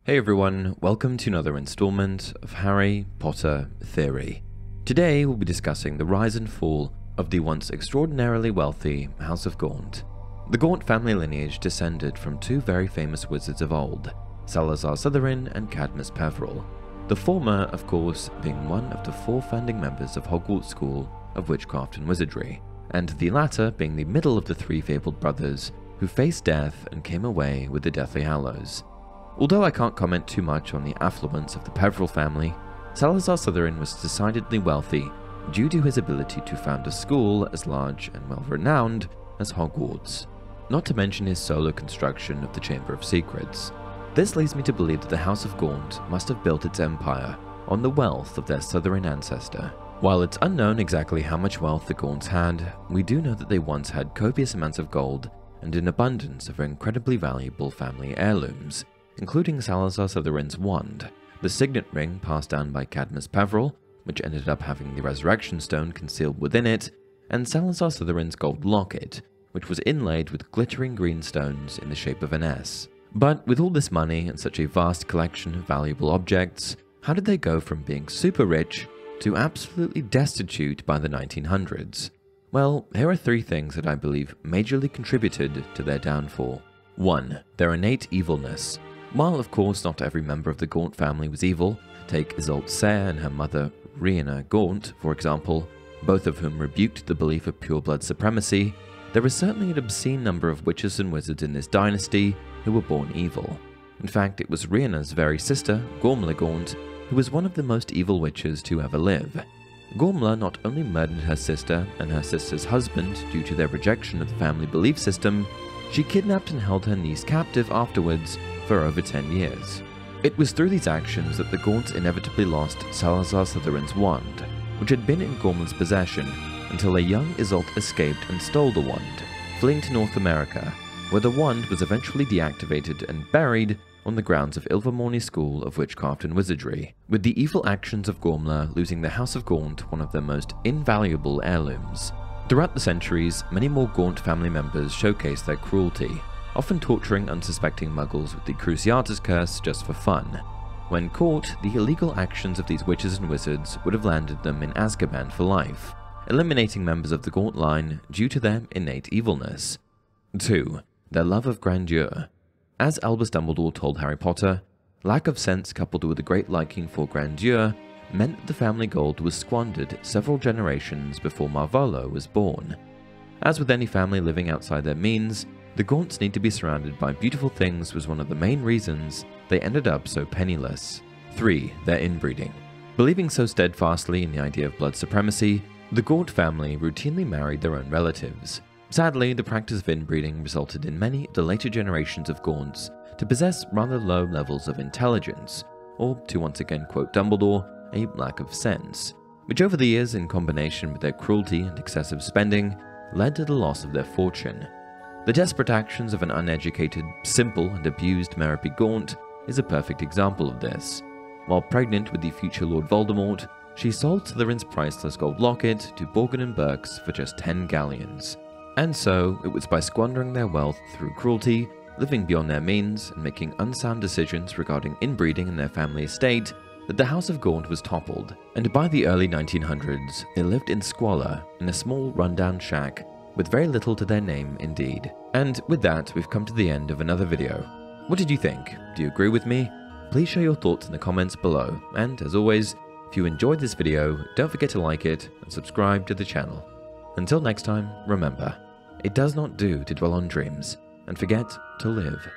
Hey everyone, welcome to another installment of Harry Potter Theory. Today we'll be discussing the rise and fall of the once extraordinarily wealthy House of Gaunt. The Gaunt family lineage descended from two very famous wizards of old, Salazar Slytherin and Cadmus Peverell. The former, of course, being one of the four founding members of Hogwarts School of Witchcraft and Wizardry, and the latter being the middle of the three fabled brothers who faced death and came away with the Deathly Hallows. Although I can't comment too much on the affluence of the Peverell family, Salazar Slytherin was decidedly wealthy due to his ability to found a school as large and well-renowned as Hogwarts, not to mention his solo construction of the Chamber of Secrets. This leads me to believe that the House of Gaunt must have built its empire on the wealth of their Slytherin ancestor. While it's unknown exactly how much wealth the Gaunts had, we do know that they once had copious amounts of gold and an abundance of incredibly valuable family heirlooms, including Salazar Slytherin's wand, the signet ring passed down by Cadmus Peverell, which ended up having the resurrection stone concealed within it, and Salazar Slytherin's gold locket, which was inlaid with glittering green stones in the shape of an S. But with all this money and such a vast collection of valuable objects, how did they go from being super rich to absolutely destitute by the 1900s? Well, here are three things that I believe majorly contributed to their downfall. 1. Their innate evilness. While of course not every member of the Gaunt family was evil, take Isolde Sayre and her mother Rhianna Gaunt, for example, both of whom rebuked the belief of pure-blood supremacy, there is certainly an obscene number of witches and wizards in this dynasty who were born evil. In fact, it was Rhianna's very sister, Gormla Gaunt, who was one of the most evil witches to ever live. Gormla not only murdered her sister and her sister's husband due to their rejection of the family belief system, she kidnapped and held her niece captive afterwards for over 10 years. It was through these actions that the Gaunts inevitably lost Salazar Slytherin's wand, which had been in Gormla's possession until a young Isolde escaped and stole the wand, fleeing to North America, where the wand was eventually deactivated and buried on the grounds of Ilvermorny School of Witchcraft and Wizardry, with the evil actions of Gormla losing the House of Gaunt one of their most invaluable heirlooms. Throughout the centuries, many more Gaunt family members showcased their cruelty, often torturing unsuspecting muggles with the Cruciatus Curse just for fun. When caught, the illegal actions of these witches and wizards would have landed them in Azkaban for life, eliminating members of the Gaunt line due to their innate evilness. 2. Their love of grandeur. As Albus Dumbledore told Harry Potter, lack of sense coupled with a great liking for grandeur meant that the family gold was squandered several generations before Marvolo was born. As with any family living outside their means, the Gaunts need to be surrounded by beautiful things was one of the main reasons they ended up so penniless. 3. Their inbreeding. Believing so steadfastly in the idea of blood supremacy, the Gaunt family routinely married their own relatives. Sadly, the practice of inbreeding resulted in many of the later generations of Gaunts to possess rather low levels of intelligence, or to once again quote Dumbledore, a lack of sense, which over the years in combination with their cruelty and excessive spending led to the loss of their fortune. The desperate actions of an uneducated, simple and abused Merriby Gaunt is a perfect example of this. While pregnant with the future Lord Voldemort, she sold Slytherin's priceless gold locket to Borgin and Burkes for just 10 galleons. And so, it was by squandering their wealth through cruelty, living beyond their means, and making unsound decisions regarding inbreeding in their family estate that the House of Gaunt was toppled, and by the early 1900s, they lived in squalor in a small rundown shack with very little to their name indeed. And with that, we've come to the end of another video. What did you think? Do you agree with me? Please share your thoughts in the comments below, and as always, if you enjoyed this video, don't forget to like it and subscribe to the channel. Until next time, remember, it does not do to dwell on dreams and forget to live.